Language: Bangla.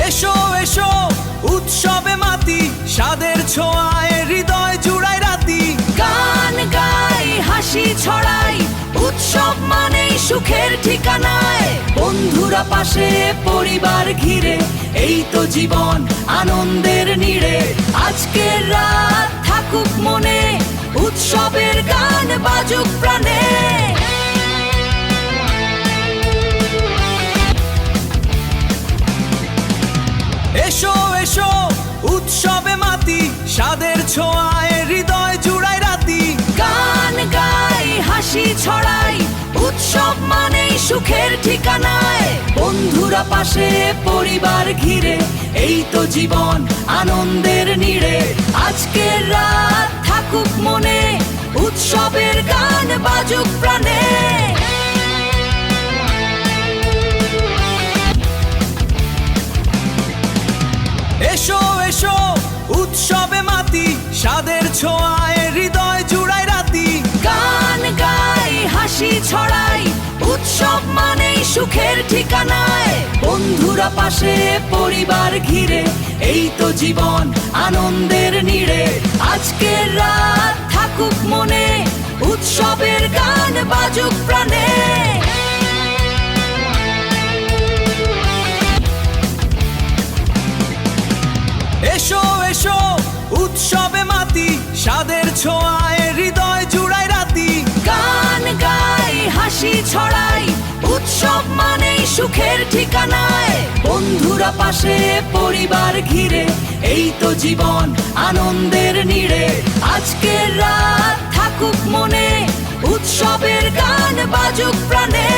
এসো এসো উৎসবে মাতি, স্বাদের ছোঁয়ায় হৃদয় জুড়াই রাতি। গান গাই, হাসি ছড়াই, উৎসব মানেই সুখের ঠিকানায়। বন্ধুরা পাশে, পরিবার ঘিরে, এই তো জীবন আনন্দের নীড়ে। আজকের রাত থাকুক মনে, উৎসবের গান বাজুক প্রাণে। এসো এসো উৎসবে মাতি, স্বাদের ছোঁয়ায় হৃদয় জুড়াই রাতি। গান গাই, হাসি ছড়াই, উৎসব মানেই সুখের ঠিকানায়। বন্ধুরা পাশে, পরিবার ঘিরে, এই তো জীবন আনন্দের নীড়ে। আজকের রাত থাকুক মনে, উৎসবের গান বাজুক প্রাণে। এসো এসো উৎসবে মাতি, স্বাদের ছোঁয়ায় হৃদয় জুড়াই রাতি। গান গাই, হাসি ছড়াই, উৎসব মানেই সুখের ঠিকানায়। বন্ধুরা পাশে, পরিবার ঘিরে, এই তো জীবন আনন্দের নীড়ে। আজকের রাত থাকুক মনে, উৎসবের গান বাজুক প্রাণে। এসো এসো উৎসবে মাতি, স্বাদের ছোঁয়ায় হৃদয় জুড়াই রাতি। গান গাই, হাসি ছড়াই, উৎসব মানেই সুখের ঠিকানায়। বন্ধুরা পাশে, পরিবার ঘিরে, এই তো জীবন আনন্দের নীড়ে। আজকের রাত থাকুক মনে, উৎসবের গান বাজুক প্রাণে।